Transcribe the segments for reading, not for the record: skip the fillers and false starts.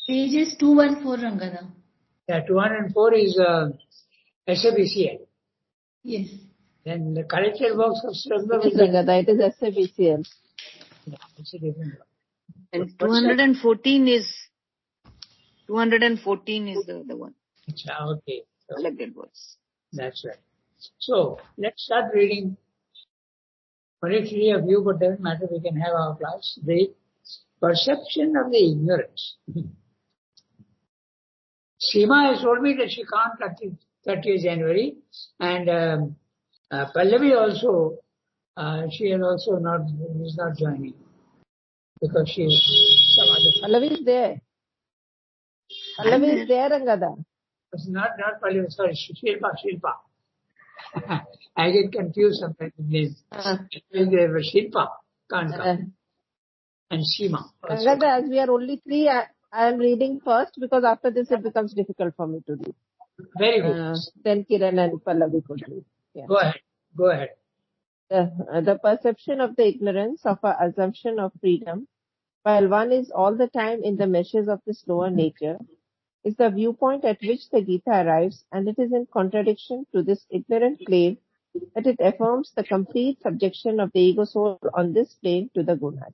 Page is 214, Ranga. Yeah, 204 is SABCL. Yes. Then the collected works of Ranga. Yes, Ranga, it is SABCL. Yeah, it's a different one. And 214 is the one. Okay. So, Collected works. that's right. So let's start reading. Only 3 of you, but doesn't matter, we can have our class. The perception of the ignorance. Seema has told me that she can't 30th January, and Pallavi also, she is not joining because she is some other. Pallavi is there. Pallavi is there, Ranga. It's not Pallavi, sorry, Shilpa. I get confused sometimes with names. Shilpa can't come. And Seema also. Ranga, as we are only 3, I am reading first because after this it becomes difficult for me to read. Very good. Then Kiran and Pallavi could read. Yeah. Go ahead. The perception of the ignorance of our assumption of freedom, while one is all the time in the meshes of this lower nature, is the viewpoint at which the Gita arrives, and it is in contradiction to this ignorant claim that it affirms the complete subjection of the ego soul on this plane to the gunas.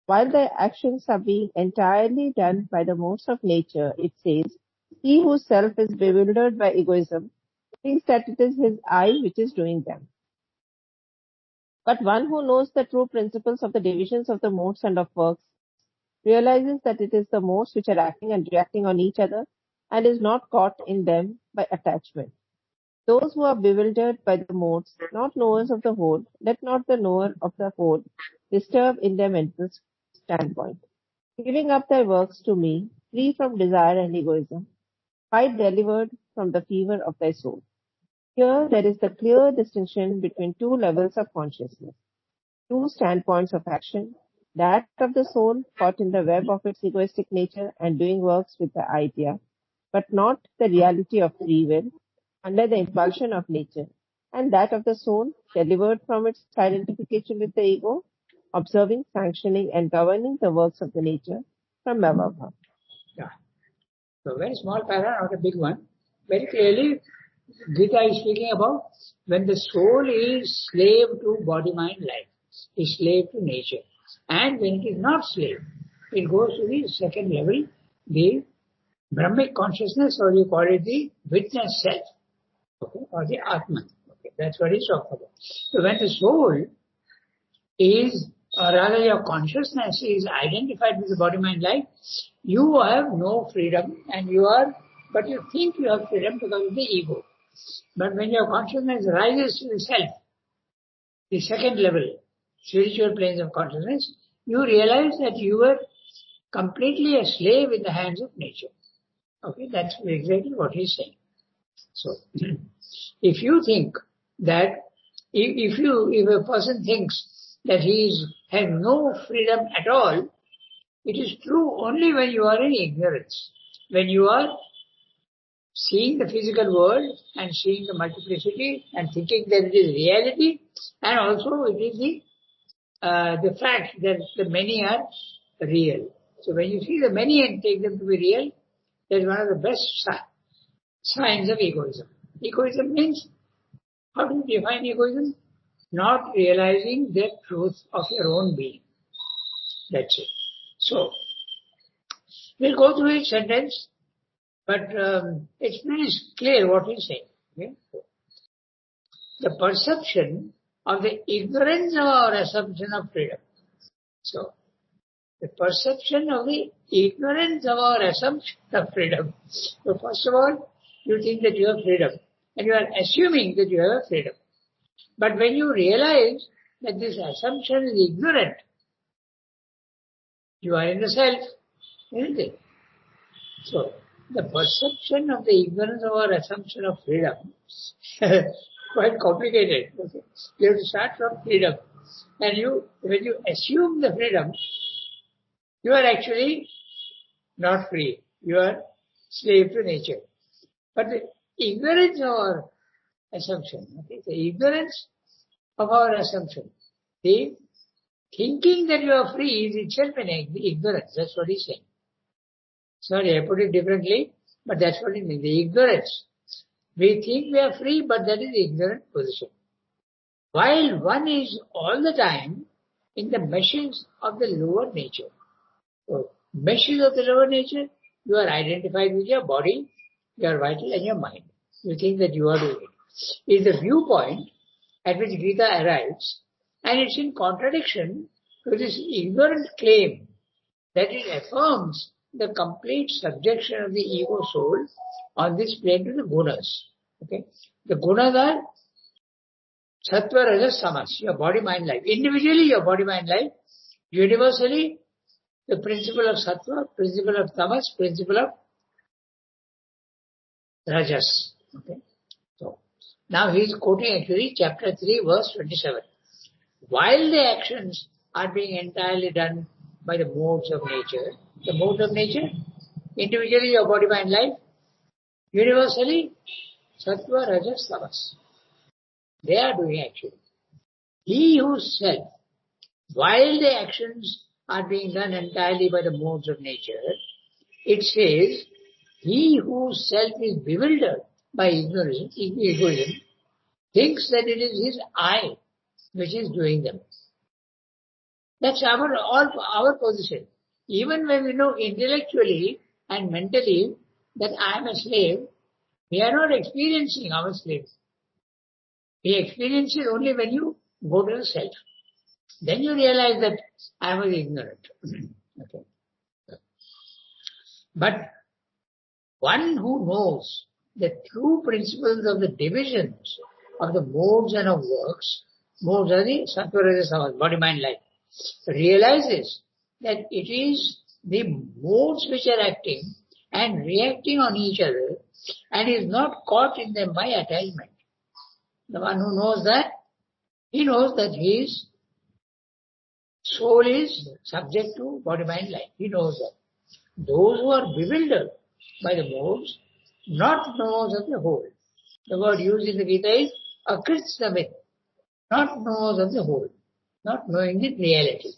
While the actions are being entirely done by the modes of nature, it says, he whose self is bewildered by egoism thinks that it is his I which is doing them. But one who knows the true principles of the divisions of the modes and of works realizes that it is the modes which are acting and reacting on each other and is not caught in them by attachment. Those who are bewildered by the modes, not knowers of the whole, let not the knower of the whole disturb in their mental standpoint. Giving up thy works to me, free from desire and egoism, fight delivered from the fever of thy soul. Here there is the clear distinction between 2 levels of consciousness, 2 standpoints of action, that of the soul caught in the web of its egoistic nature and doing works with the idea, but not the reality of free will, under the impulsion of nature, and that of the soul delivered from its identification with the ego, observing, sanctioning, and governing the works of the nature from above her. Yeah. So very small paragraph, not a big one. Very clearly, Gita is speaking about when the soul is slave to body, mind, life, is slave to nature. And when it is not slave, it goes to the second level, the Brahmic consciousness, or you call it the witness self, okay, or the Atman. Okay, that's what he's talking about. So when the soul is, or rather your consciousness is identified with the body, mind, life, you have no freedom, but you think you have freedom because of the ego. But when your consciousness rises to the self, the second level, spiritual planes of consciousness, you realize that you were completely a slave in the hands of nature. Okay, that's exactly what he's saying. So, if you think that, if a person thinks that he has no freedom at all, it is true only when you are in ignorance. When you are seeing the physical world and seeing the multiplicity and thinking that it is reality, and also it is the fact that the many are real. So when you see the many and take them to be real, that is one of the best signs of egoism. Egoism means, how do you define egoism? Not realizing the truth of your own being. That's it. So, we'll go through each sentence, but it's pretty clear what he's saying. Okay? The perception of the ignorance of our assumption of freedom. So, the perception of the ignorance of our assumption of freedom. So, first of all, you think that you have freedom, and you are assuming that you have freedom. But when you realize that this assumption is ignorant, you are in the self, isn't it? So, the perception of the ignorance of our assumption of freedom, quite complicated. Okay? You have to start from freedom. And when you assume the freedom, you are actually not free. You are slave to nature. But the ignorance of our assumption, okay, the ignorance of our assumption, the thinking that you are free is itself an ignorance. That's what he's saying. Sorry, I put it differently, but that's what it means. The ignorance. We think we are free, but that is the ignorant position. While one is all the time in the meshes of the lower nature. So, meshes of the lower nature, you are identified with your body, your vital and your mind. You think that you are doing it. Is the viewpoint at which Gita arrives, and it's in contradiction to this ignorant claim that it affirms the complete subjection of the ego soul on this plane to the gunas. Okay? The gunas are sattva, rajas, tamas, your body, mind, life. Individually, your body, mind, life. Universally, the principle of sattva, principle of tamas, principle of rajas. Okay? So, now he is quoting actually chapter 3, verse 27. While the actions are being entirely done by the modes of nature, individually your body, mind, life, universally, sattva, rajas, tamas. They are doing actually. He whose self, while the actions are being done entirely by the modes of nature, it says, he whose self is bewildered by egoism, thinks that it is his I which is doing them. That's our position. Even when we know intellectually and mentally that I am a slave, we are not experiencing our slave. We experience it only when you go to the self. Then you realize that I was ignorant. Okay. But one who knows the true principles of the divisions of the modes and of works, modes are the sattva, rajas, tamas, body, mind, life, realizes that it is the modes which are acting and reacting on each other and is not caught in them by attachment. The one who knows that, he knows that his soul is subject to body, mind, life. He knows that. Those who are bewildered by the modes, not knowers of the whole. The word used in the Gita is akritsnavit, not knowers of the whole, not knowing the reality.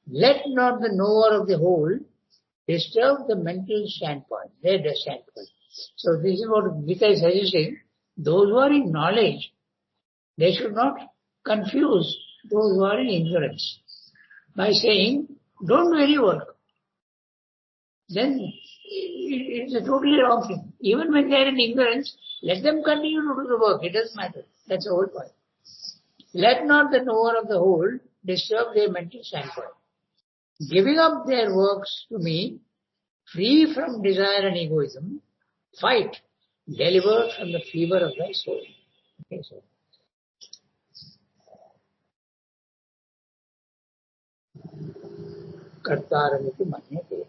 Let not the knower of the whole disturb the mental standpoint, their standpoint. So this is what Gita is suggesting. Those who are in knowledge, they should not confuse those who are in ignorance by saying, don't do any work. Then it's a totally wrong thing. Even when they are in ignorance, let them continue to do the work. It doesn't matter. That's the whole point. Let not the knower of the whole disturb their mental standpoint. Giving up their works to me, free from desire and egoism, fight, delivered from the fever of thy soul. Okay, so. Kartaramiti manyate.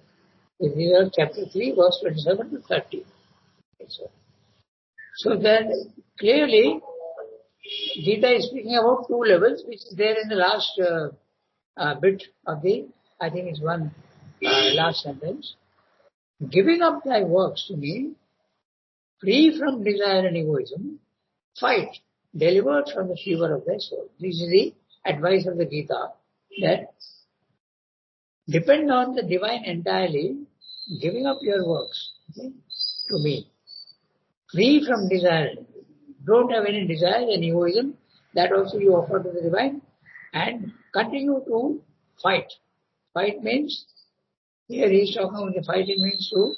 This is chapter 3, verse 27 to 30. Okay, so then clearly, Gita is speaking about two levels, which is there in the last bit of the, I think it's one last sentence. Giving up thy works to me, free from desire and egoism, fight, delivered from the fever of thy soul. This is the advice of the Gita, that depend on the divine entirely, giving up your works, okay, to me, free from desire. Don't have any desire and egoism, that also you offer to the divine, and continue to fight. Fight means, here he is talking about the fighting means to,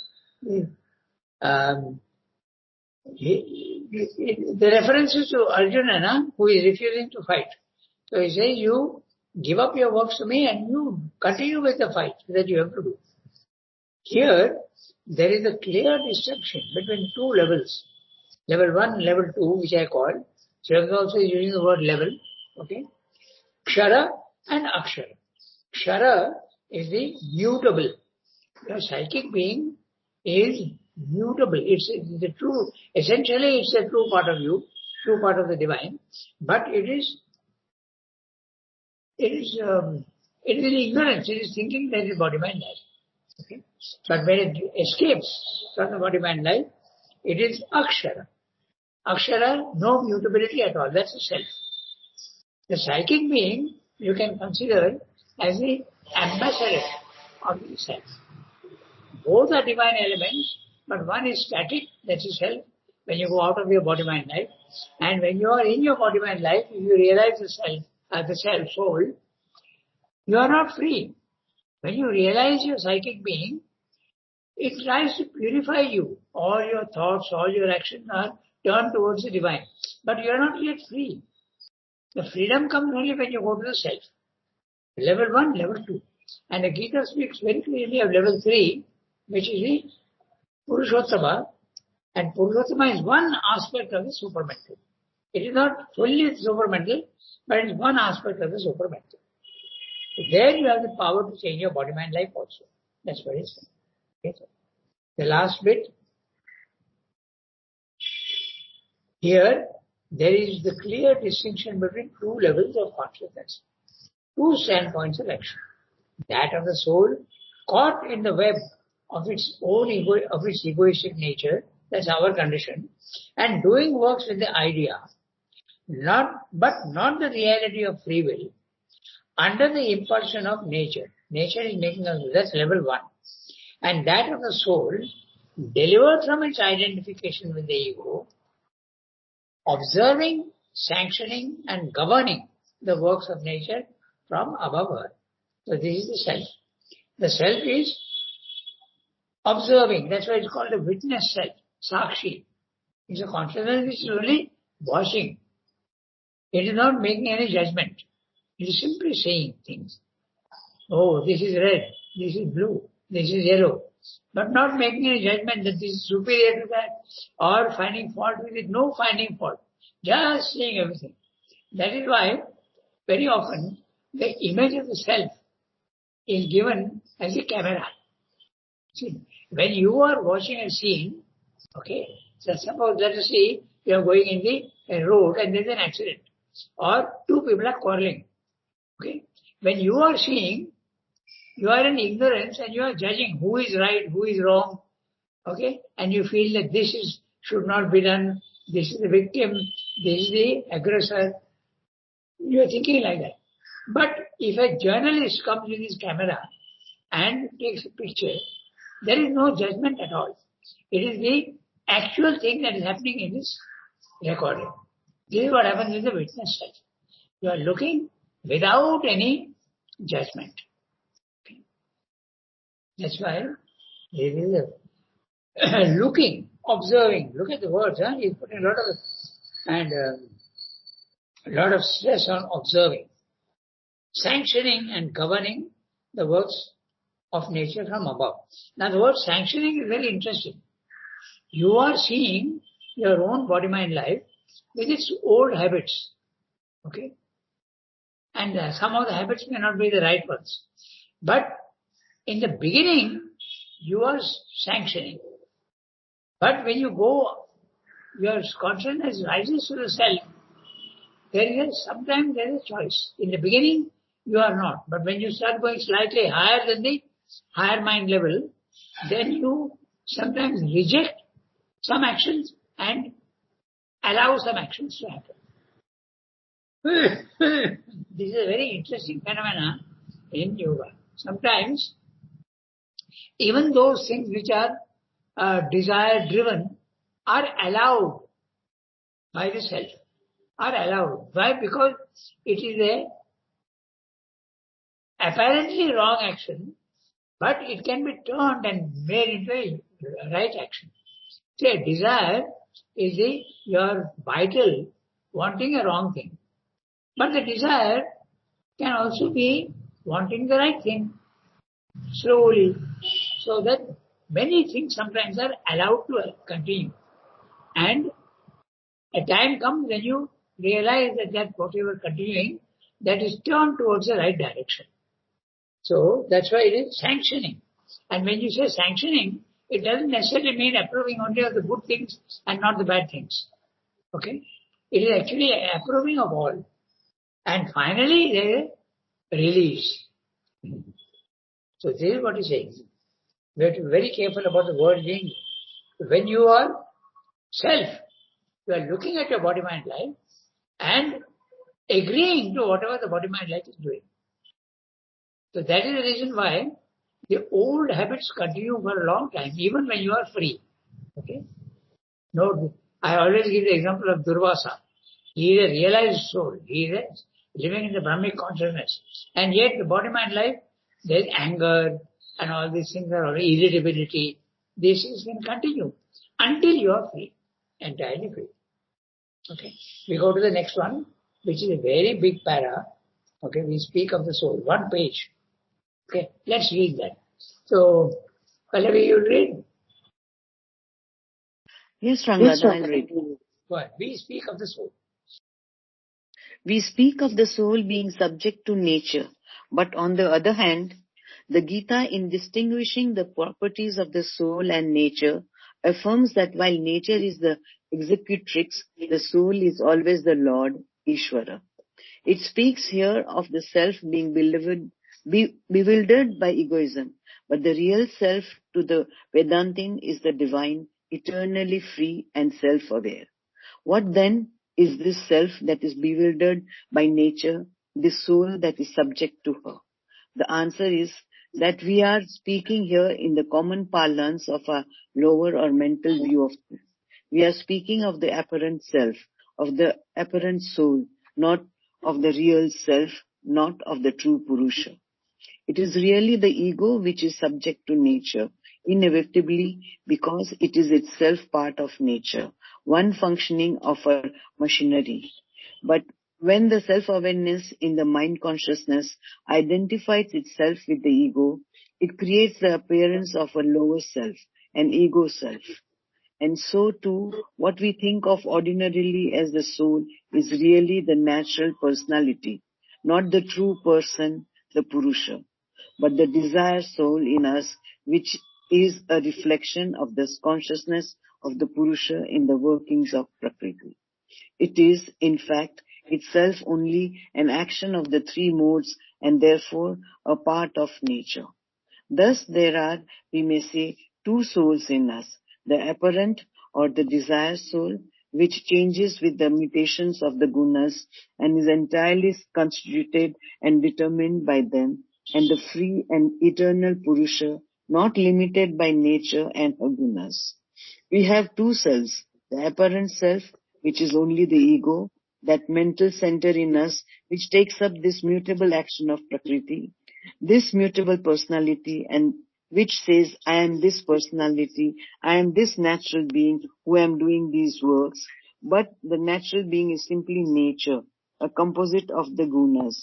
the reference is to Arjuna, who is refusing to fight. So he says, you give up your works to me and you continue with the fight that you have to do. Here, there is a clear distinction between two levels. Level 1, level 2, which I call. Ranga also is using the word level. Okay. Kshara and Akshara. Kshara is the mutable. Your psychic being is mutable. It's the true, essentially it's a true part of you, true part of the divine, but it is ignorance. It is thinking that is body, mind, life. Okay? But when it escapes from the body, mind, life, it is Akshara. Akshara, no mutability at all. That's the self. The psychic being you can consider as the ambassador of the self. both are divine elements, but one is static, that is self, when you go out of your body-mind life. And when you are in your body-mind life, if you realize the self, soul, you are not free. When you realize your psychic being, it tries to purify you. All your thoughts, all your actions are turned towards the divine. But you are not yet free. The freedom comes only when you go to the self. Level 1, level 2. And the Gita speaks very clearly of level 3, which is the Purushottama. And Purushottama is one aspect of the supermental. It is not fully supermental, but it is one aspect of the supermental. So there you have the power to change your body-mind life also. That's what it is. Okay. The last bit. Here, there is the clear distinction between two levels of consciousness, two standpoints of action. That of the soul, caught in the web of its own of its egoistic nature, that's our condition, and doing works with the idea, but not the reality of free will, under the impulsion of nature. Nature is making us, that's level 1. And that of the soul, delivered from its identification with the ego, observing, sanctioning, and governing the works of nature from above her. So this is the self. The self is observing. That's why it's called a witness self, Sakshi. It's a consciousness which is only watching. It is not making any judgment. It is simply saying things. Oh, this is red, this is blue, this is yellow. But not making any judgment that this is superior to that or finding fault with it. No finding fault. Just saying everything. That is why very often the image of the self is given as a camera. See, when you are watching a scene, okay, so suppose let us say you are going in the road and there is an accident or two people are quarreling. Okay, when you are seeing, you are in ignorance and you are judging who is right, who is wrong. Okay, and you feel that this should not be done. This is the victim. This is the aggressor. You are thinking like that. But if a journalist comes with his camera and takes a picture, there is no judgment at all. It is the actual thing that is happening in this recording. This is what happens with the witness self. You are looking without any judgment. Okay. That's why there is a looking, observing. Look at the words. He's putting a lot of stress on observing, sanctioning and governing the works of nature from above. Now the word sanctioning is very interesting. You are seeing your own body-mind life with its old habits. Okay? And some of the habits may not be the right ones. But in the beginning, you are sanctioning. But when you go, your consciousness rises to the self, sometimes there is a choice. In the beginning, you are not. But when you start going slightly higher than the higher mind level, then you sometimes reject some actions and allow some actions to happen. This is a very interesting phenomena in yoga. Sometimes, even those things which are desire-driven are allowed by the self. Are allowed. Why? Because it is a apparently wrong action, but it can be turned and made into a right action. Say, desire is your vital wanting a wrong thing. But the desire can also be wanting the right thing, slowly. So that many things sometimes are allowed to continue. And a time comes when you realize that what you are continuing, that is turned towards the right direction. So that's why it is sanctioning. And when you say sanctioning, it doesn't necessarily mean approving only of the good things and not the bad things. Okay? It is actually approving of all. And finally, there is release. So this is what he's saying. We have to be very careful about the word being. When you are self, you are looking at your body-mind life and agreeing to whatever the body-mind life is doing. So that is the reason why The old habits continue for a long time, even when you are free. Okay? No, I always give the example of Durvasa. He is a realized soul. He is living in the Brahmic consciousness. And yet the body, mind, life, there is anger and all these things are already irritability. These things can continue until you are free, entirely free. Okay. We go to the next one, which is a very big para. Okay. We speak of the soul. One page. Okay. Let's read that. So, Pallavi, you read. Yes, Ranga, I'll read. Go ahead. We speak of the soul. We speak of the soul being subject to nature, but on the other hand, the Gita, in distinguishing the properties of the soul and nature, affirms that while nature is the executrix, the soul is always the Lord, Ishvara. It speaks here of the self being bewildered by egoism, but the real self to the Vedantin is the divine, eternally free and self-aware. What then is this self that is bewildered by nature, this soul that is subject to her? The answer is that we are speaking here in the common parlance of a lower or mental view of things. We are speaking of the apparent self, of the apparent soul, not of the real self, not of the true Purusha. It is really the ego which is subject to nature, inevitably because it is itself part of nature, one functioning of a machinery. But when the self-awareness in the mind consciousness identifies itself with the ego, it creates the appearance of a lower self, an ego self. And so too, what we think of ordinarily as the soul is really the natural personality, not the true person, the Purusha, but the desire soul in us, which is a reflection of the consciousness of the Purusha in the workings of Prakriti. It is, in fact, itself only an action of the three modes and therefore a part of nature. Thus there are, we may say, two souls in us, the apparent or the desire soul, which changes with the mutations of the gunas and is entirely constituted and determined by them, and the free and eternal Purusha, not limited by nature and her gunas. We have two selves, the apparent self, which is only the ego, that mental center in us which takes up this mutable action of Prakriti, this mutable personality, and which says, I am this personality, I am this natural being who am doing these works, but the natural being is simply nature, a composite of the gunas.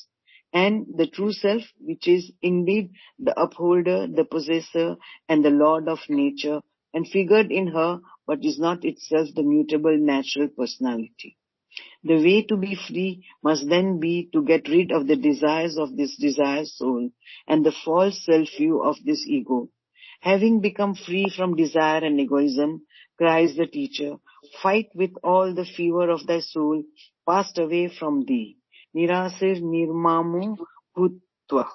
And the true self, which is indeed the upholder, the possessor, and the lord of nature, and figured in her, but is not itself the mutable natural personality. The way to be free must then be to get rid of the desires of this desire soul and the false self-view of this ego. Having become free from desire and egoism, cries the teacher, fight with all the fever of thy soul passed away from thee. Nirasir nirmamo bhutva.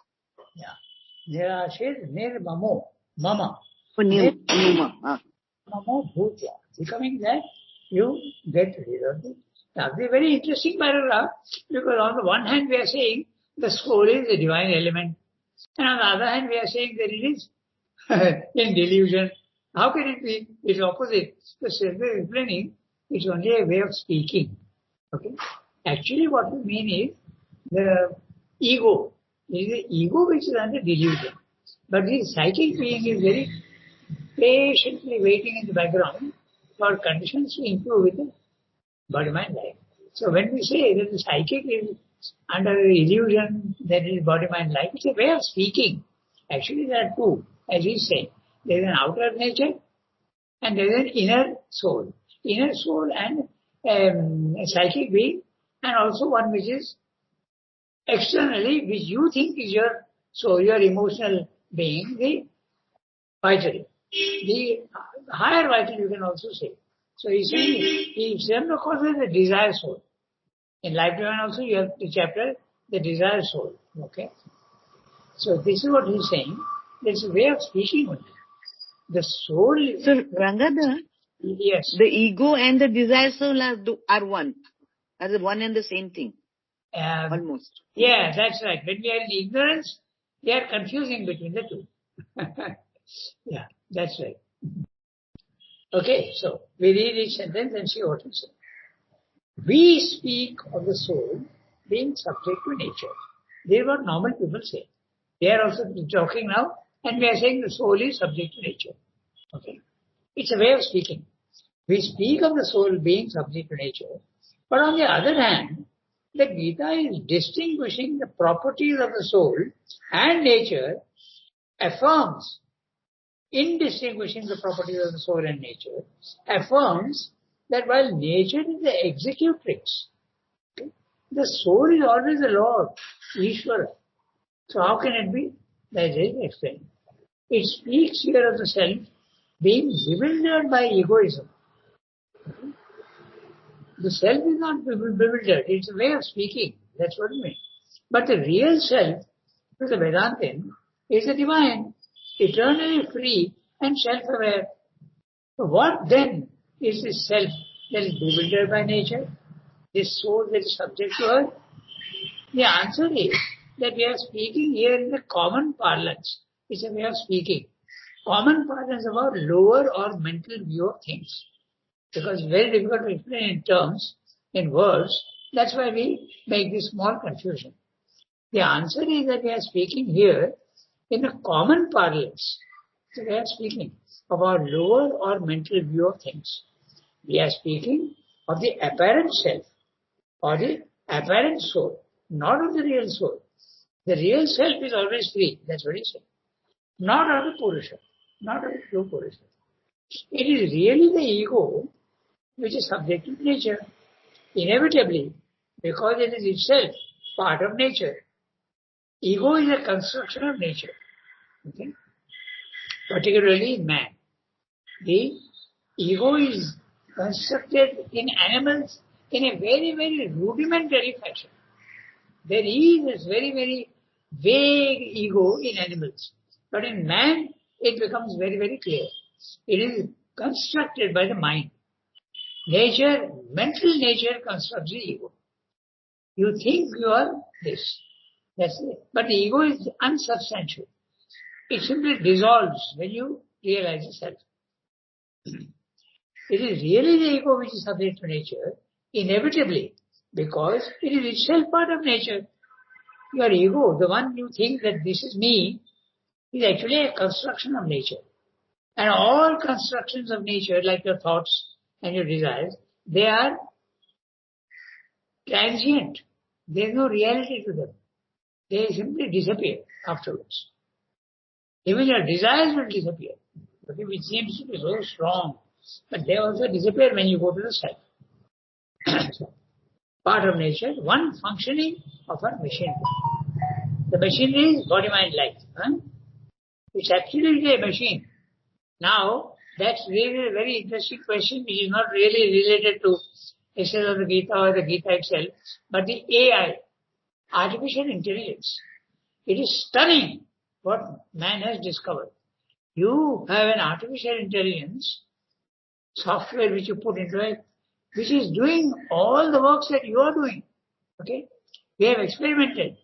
Nirashir nirmamo, mama. Mamo bhutva. Becoming that, you get rid of it. Now, this is a very interesting paragraph because on the one hand we are saying the soul is a divine element, and on the other hand we are saying that it is in delusion. How can it be? It's opposite. The self is explaining it's only a way of speaking. Okay. Actually, what we mean is the ego. It is the ego which is under delusion, but the psychic being is very patiently waiting in the background for conditions to improve with the body, mind, life. So when we say that the psychic is under illusion, that is body, mind, life, it's a way of speaking. Actually there are two, as we say. There is an outer nature and there is an inner soul. Inner soul and a psychic being, and also one which is externally, which you think is your soul, your emotional being, the vital. The higher vital you can also say. So you see, he of course is the desire soul. In Life Divine also you have the chapter, the desire soul. Okay. So this is what he's saying. There's a way of speaking only. The soul is... So Ranga, yes. The ego and the desire soul are one. Are the one and the same thing. Almost. Yeah, that's right. When we are in ignorance, we are confusing between the two. Yeah, that's right. Okay, so we read each sentence and see what it says. We speak of the soul being subject to nature. This is what normal people say. They are also talking now, and we are saying the soul is subject to nature. Okay, it's a way of speaking. We speak of the soul being subject to nature, but on the other hand, the Gita is distinguishing the properties of the soul and nature, affirms, in distinguishing the properties of the soul and nature, affirms that while nature is the executrix, the soul is always the Lord, Ishvara. So how can it be? That is explained. It speaks here of the self being bewildered by egoism. The self is not bewildered, it's a way of speaking. That's what it means. But the real self, to the Vedantin, is the divine, eternally free and self-aware. So what then is this self that is bewildered by nature? This soul that is subject to earth? The answer is that we are speaking here in the common parlance. It's a way of speaking. Common parlance about lower or mental view of things. Because it's very difficult to explain in terms, in words. That's why we make this small confusion. The answer is that we are speaking here in a common parlance. So we are speaking of our lower or mental view of things. We are speaking of the apparent self or the apparent soul, not of the real soul. The real self is always free. That's what he said. Not of the Purusha, not of the true Purusha. It is really the ego which is subject to nature, inevitably, because it is itself part of nature. Ego is a construction of nature, okay? Particularly in man. The ego is constructed in animals in a very, very rudimentary fashion. There is this very, very vague ego in animals. But in man, it becomes very, very clear. It is constructed by the mind. Nature, mental nature constructs the ego. You think you are this. That's it. But the ego is unsubstantial. It simply dissolves when you realize the self. It is really the ego which is subject to nature, inevitably, because it is itself part of nature. Your ego, the one you think that this is me, is actually a construction of nature. And all constructions of nature, like your thoughts and your desires, they are transient. There is no reality to them. They simply disappear afterwards. Even your desires will disappear, okay, which seems to be so strong. But they also disappear when you go to the self. So, part of nature, one functioning of a machinery. The machinery is body-mind-life. It's absolutely a machine. Now, that's really a very interesting question which is not really related to essence of the Gita or the Gita itself, but the AI, artificial intelligence. It is stunning what man has discovered. You have an artificial intelligence software which you put into it, which is doing all the works that you are doing. Okay? We have experimented.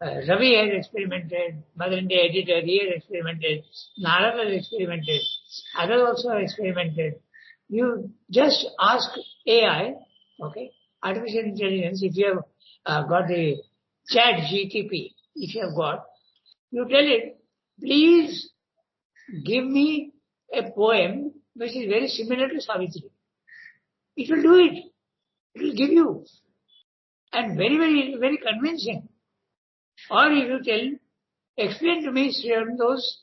Ravi has experimented, Mother India editor, he has experimented, Narad has experimented, others also have experimented. You just ask AI, okay, artificial intelligence, if you have got the chat GTP, if you have got, you tell it, please give me a poem which is very similar to Savitri. It will do it. It will give you. And very, very, very convincing. Or if you tell, explain to me Sri Aurobindo's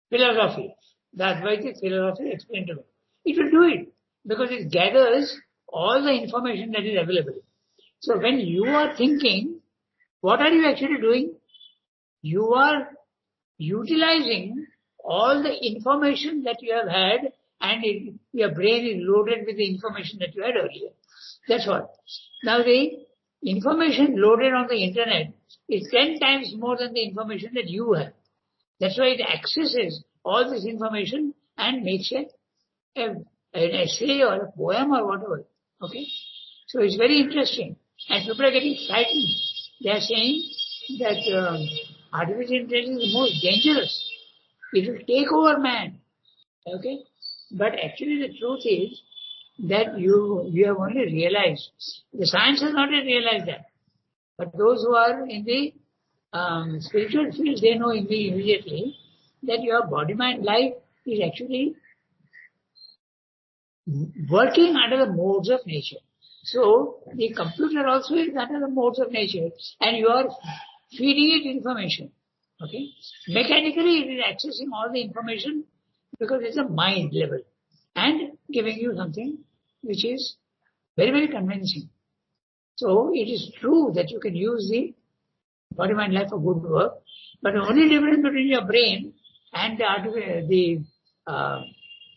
philosophy, the Advaitic philosophy, explain to me. It will do it because it gathers all the information that is available. So when you are thinking, what are you actually doing? You are utilizing all the information that you have had and your brain is loaded with the information that you had earlier. That's what. Now the information loaded on the internet is 10 times more than the information that you have. That's why it accesses all this information and makes an essay or a poem or whatever. Okay? So it's very interesting. And people are getting frightened. They are saying that Artificial intelligence is the most dangerous. It will take over man. Okay? But actually the truth is that you have only realized. The science has not yet realized that. But those who are in the spiritual field, they know immediately that your body, mind, life is actually working under the modes of nature. So the computer also is under the modes of nature, and you are feeding it information. Okay? Mechanically it is accessing all the information because it's a mind level and giving you something which is very, very convincing. So it is true that you can use the body, mind, life for good work, but the only difference between your brain and the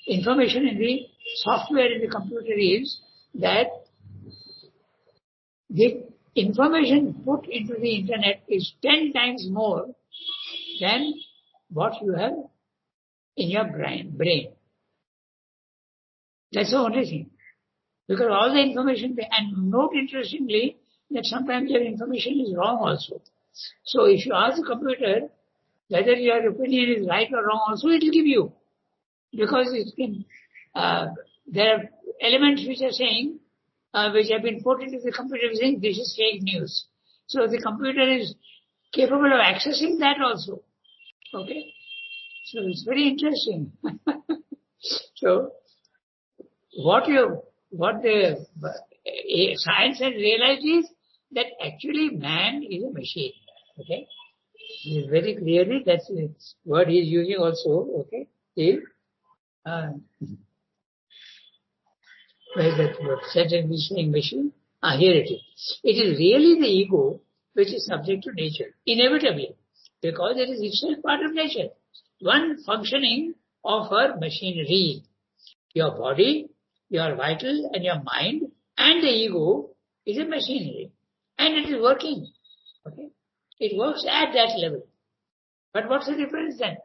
information in the software in the computer is that the information put into the internet is 10 times more than what you have in your brain. That's the only thing. Because all the information, and note interestingly that sometimes your information is wrong also. So if you ask the computer whether your opinion is right or wrong also, it will give you. Because it can, there are elements which are saying, which have been put into the computer saying this is fake news. So the computer is capable of accessing that also. Okay? So it's very interesting. So what the science has realized is that actually man is a machine. Okay? Very clearly, that's the word he is using also. Okay? Where that sentence is saying machine? Here it is. It is really the ego which is subject to nature, inevitably, because it is itself part of nature. One functioning of her machinery. Your body, your vital and your mind and the ego is a machinery. And it is working. Okay? It works at that level. But what's the difference then?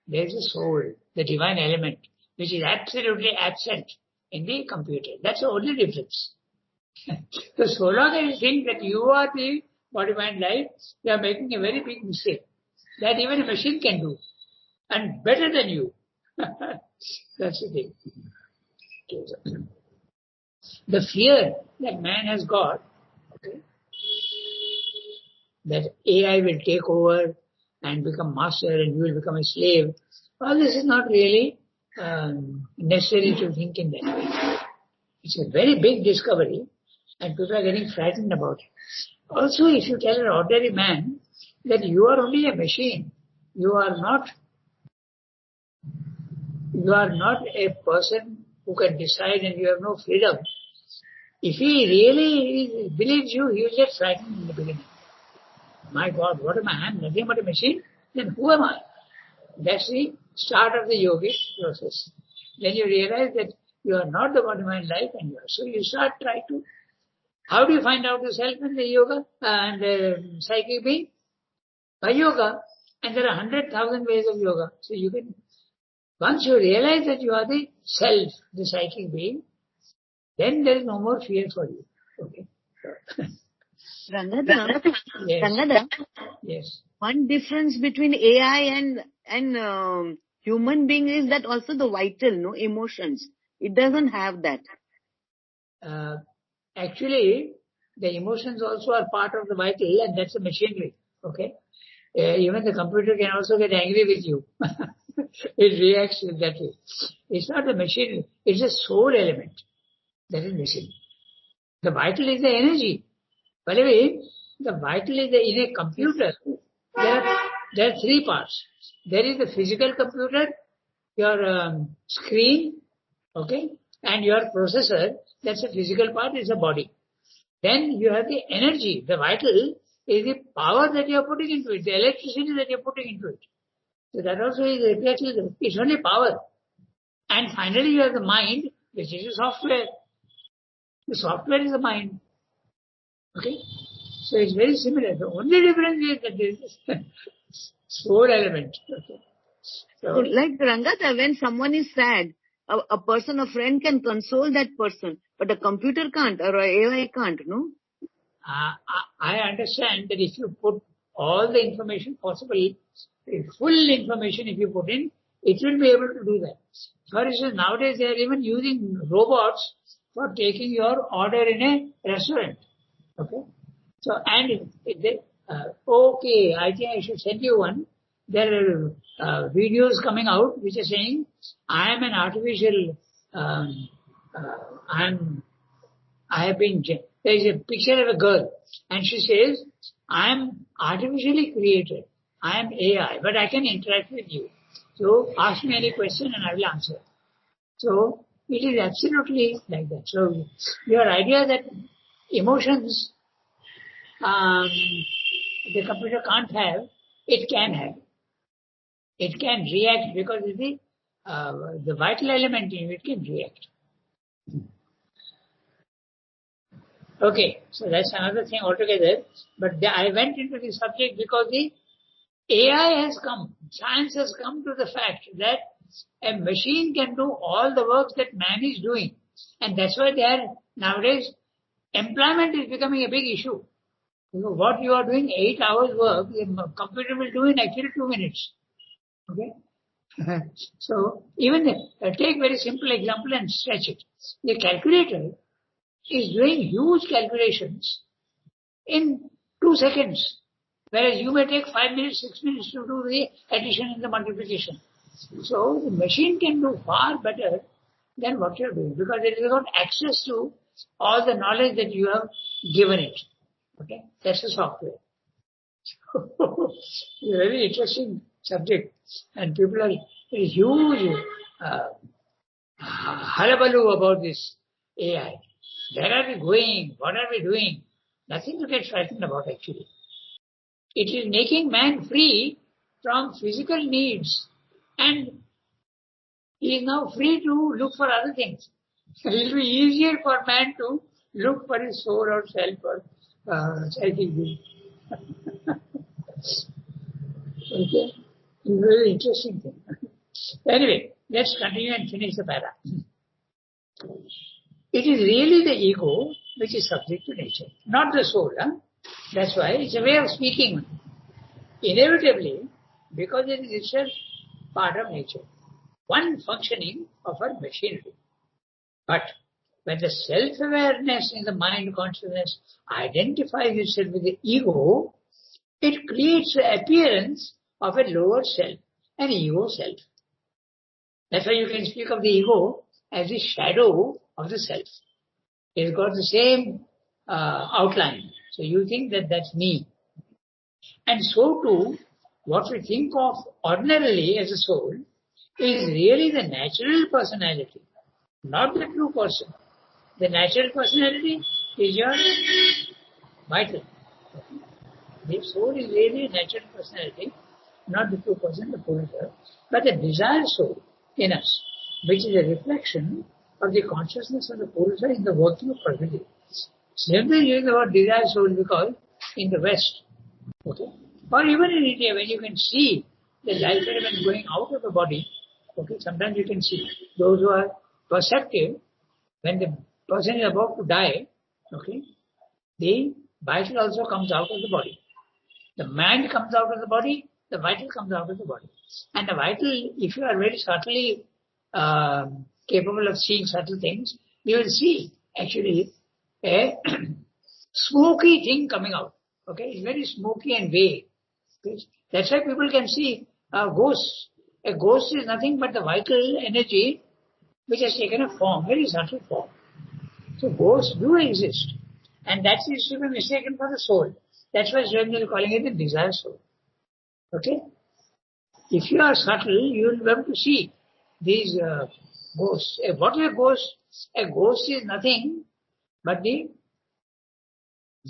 There is a soul, the divine element, which is absolutely absent in the computer. That's the only difference. So long as you think that you are the body, mind, life, you are making a very big mistake. That even a machine can do. And better than you. That's the thing. The fear that man has got, okay, that AI will take over and become master and you will become a slave, all this is not really necessary to think in that way. It's a very big discovery and people are getting frightened about it. Also, if you tell an ordinary man that you are only a machine, you are not a person who can decide and you have no freedom. If he really believes you, he will get frightened in the beginning. My God, what am I? I'm nothing but a machine. Then who am I? That's the start of the yogic process. Then you realize that you are not the body, mind, life, and you are. So you start trying to. How do you find out the self in the yoga and the psychic being? By yoga. And there are 100,000 ways of yoga. So you can. Once you realize that you are the self, the psychic being, then there is no more fear for you. Okay. Ranga, Yes. Ranga, Yes. one difference between AI and human being is that also the vital, no emotions. It doesn't have that. Actually, the emotions also are part of the vital, and that's a machinery. Okay. Even the computer can also get angry with you. It reacts in that way. It's not a machinery. It's a soul element that is missing. The vital is the energy. By the way, the vital is in a computer. There are three parts. There is the physical computer, your screen, okay, and your processor. That's the physical part, is the body. Then you have the energy. The vital is the power that you are putting into it, the electricity that you are putting into it. So that also is exactly, it's only power. And finally you have the mind, which is the software. The software is the mind. Okay? So it's very similar. The only difference is that there is this soul element. Okay? So like Ranga, when someone is sad, a person, a friend can console that person, but a computer can't or a AI can't, no? I understand that if you put all the information possible, full information if you put in, it will be able to do that. For instance, nowadays they are even using robots for taking your order in a restaurant. Okay? So, and okay, I think I should send you one. There are videos coming out which are saying, I am an artificial, there is a picture of a girl and she says, I am artificially created. I am AI, but I can interact with you. So ask me any question and I will answer. So it is absolutely like that. So your idea that emotions the computer can't have, it can have. It can react because the vital element in it can react. Okay, so that's another thing altogether. But I went into the subject because the AI has come, science has come to the fact that a machine can do all the work that man is doing. And that's why nowadays, employment is becoming a big issue. You know, what you are doing 8 hours work, the computer will do in actually 2 minutes. Okay? So, even take very simple example and stretch it. The calculator is doing huge calculations in 2 seconds. Whereas you may take 5 minutes, 6 minutes to do the addition and the multiplication. So the machine can do far better than what you are doing because it has got access to all the knowledge that you have given it. Okay, that's the software. It's a very interesting subject, and people are very huge hullabaloo about this AI. Where are we going? What are we doing? Nothing to get frightened about actually. It is making man free from physical needs and he is now free to look for other things. It will be easier for man to look for his soul or self or self-will. Okay? It's a very interesting thing. Anyway, let's continue and finish the para. It is really the ego which is subject to nature, not the soul. Huh? That's why it's a way of speaking. Inevitably, because it is itself part of nature, one functioning of our machinery. But when the self-awareness in the mind consciousness identifies itself with the ego, it creates the appearance of a lower self, an ego self. That's why you can speak of the ego as the shadow of the self. It's got the same outline. So you think that that's me. And so too, what we think of ordinarily as a soul is really the natural personality, not the true person. The natural personality is your vital. The soul is really a natural personality, not the true person, the Purusha, but the desire soul in us, which is a reflection of the consciousness of the Purusha in the working of Prakriti. Simply using the word desire soul because in the West, okay, or even in India, when you can see the life element going out of the body, okay, sometimes you can see those who are perceptive, when the person is about to die, okay, the vital also comes out of the body. The mind comes out of the body, the vital comes out of the body. And the vital, if you are very subtly capable of seeing subtle things, you will see actually a smoky thing coming out. Okay, it's very smoky and vague. Okay? That's why people can see ghosts. A ghost is nothing but the vital energy which has taken a form, very subtle form. So ghosts do exist. And that is to be mistaken for the soul. That's why Swami is calling it the desire soul. Okay? If you are subtle, you will be able to see these ghosts. What is a ghost? A ghost is nothing but the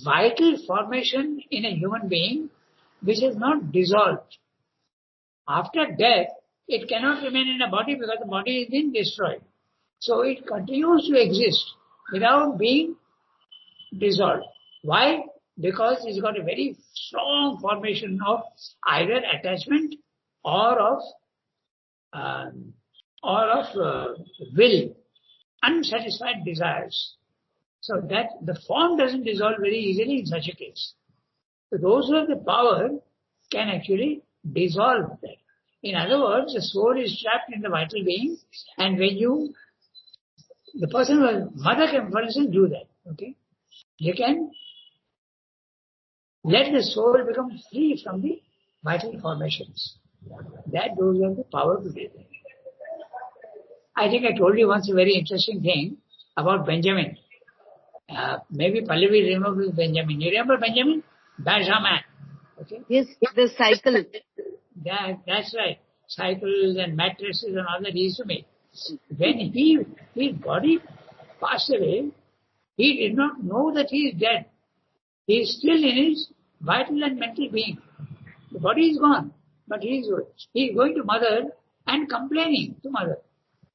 vital formation in a human being which is not dissolved. After death, it cannot remain in a body because the body is being destroyed. So it continues to exist without being dissolved. Why? Because it's got a very strong formation of either attachment or of will, unsatisfied desires. So that the form doesn't dissolve very easily in such a case. So those who have the power can actually dissolve that. In other words, the soul is trapped in the vital being, and when the person who has mother can, for instance, do that. Okay, they can let the soul become free from the vital formations. That those have the power to do that. I think I told you once a very interesting thing about Benjamin. Maybe Pallavi remembers Benjamin. You remember Benjamin? Benjamin. Okay? Yes, the cycle. That's right. Cycles and mattresses and all that he used to make. When his body passed away, he did not know that he is dead. He is still in his vital and mental being. The body is gone, but he is going to mother and complaining to mother.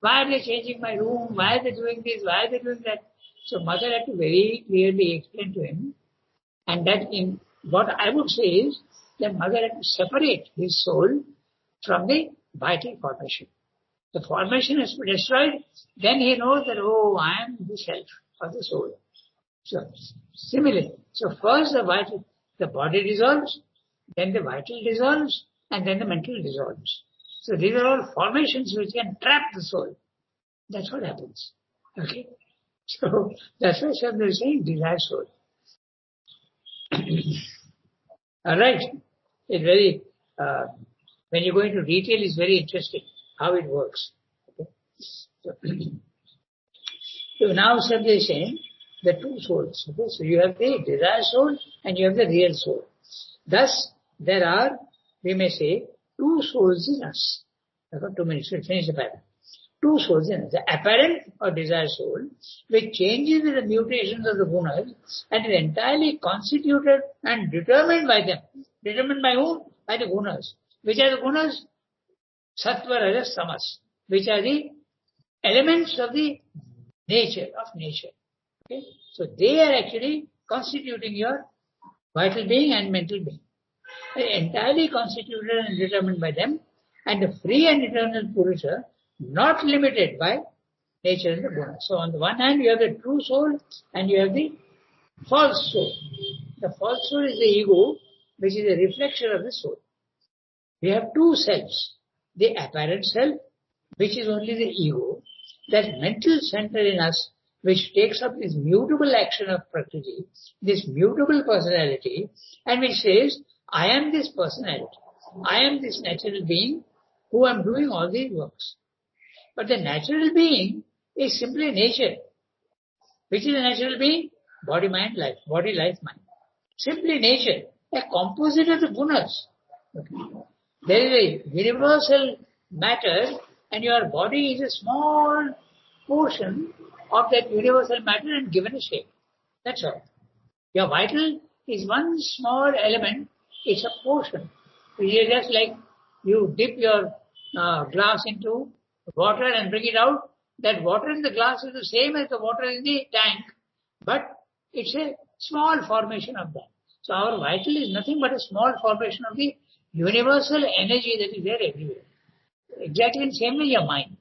Why are they changing my room? Why are they doing this? Why are they doing that? So mother had to very clearly explain to him, and that in what I would say is that mother had to separate his soul from the vital formation. The formation has to be destroyed, then he knows that, oh, I am the self or the soul. So similarly, so first the body dissolves, then the vital dissolves, and then the mental dissolves. So these are all formations which can trap the soul. That's what happens. Okay? So that's why Shabda is saying desire soul. Alright. It's very, when you go into detail, it's very interesting how it works. Okay? So now Shabda is saying the two souls. Okay? So you have the desire soul and you have the real soul. Thus, there are, we may say, two souls in us. I've got 2 minutes to finish the paragraph. Two souls in us. The apparent or desire soul, which changes with the mutations of the gunas and is entirely constituted and determined by them. Determined by whom? By the gunas. Which are the gunas? Sattva, Rajas, Tamas. Which are the elements of the nature. Okay? So they are actually constituting your vital being and mental being. They are entirely constituted and determined by them, and the free and eternal Purusha, not limited by nature and the gunas. So on the one hand, you have the true soul and you have the false soul. The false soul is the ego, which is a reflection of the soul. We have two selves. The apparent self, which is only the ego, that mental center in us, which takes up this mutable action of Prakriti, this mutable personality, and which says, I am this personality. I am this natural being who am doing all these works. But the natural being is simply nature. Which is a natural being? Body, mind, life. Body, life, mind. Simply nature. A composite of the gunas. Okay. There is a universal matter and your body is a small portion of that universal matter and given a shape. That's all. Your vital is one small element. It's a portion. It's just like you dip your glass into water and bring it out. That water in the glass is the same as the water in the tank, but it's a small formation of that. So our vital is nothing but a small formation of the universal energy that is there everywhere. Exactly the same way your mind.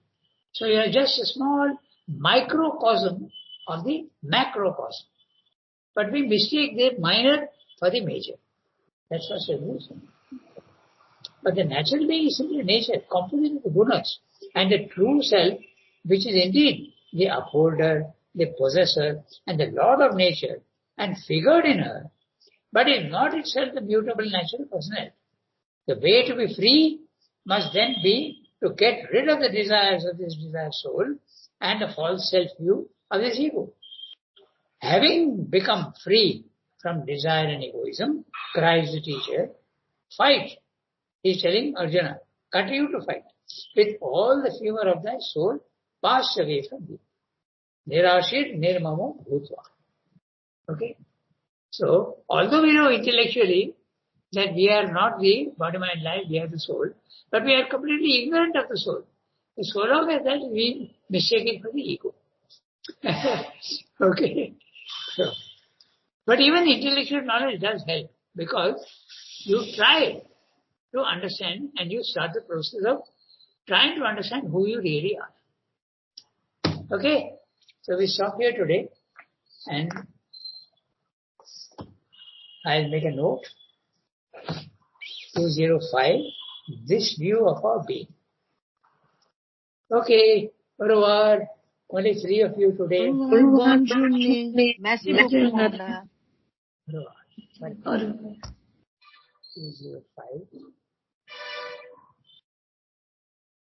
So you are just a small microcosm of the macrocosm. But we mistake the minor for the major. That's what Sadhu is saying. But the natural being is simply nature, composite of the gunas. And the true self, which is indeed the upholder, the possessor, and the lord of nature, and figured in her, but is not itself the mutable natural personality. The way to be free must then be to get rid of the desires of this desire soul and the false self-view of this ego. Having become free from desire and egoism, cries the teacher, fight. He is telling Arjuna, continue to fight. With all the fever of thy soul passed away from thee. Nirashir nirmamo bhutva. Okay? So, although we know intellectually that we are not the body, mind, life, we are the soul, but we are completely ignorant of the soul. So long as that we mistake it for the ego. Okay? So, but even intellectual knowledge does help because you try to understand and you start the process of trying to understand who you really are. Okay? So we stop here today and I'll make a note 205, this view of our being. Okay, au revoir. Only 3 of you today. Bonne journée. Merci beaucoup, Ranga. Au revoir. और 205.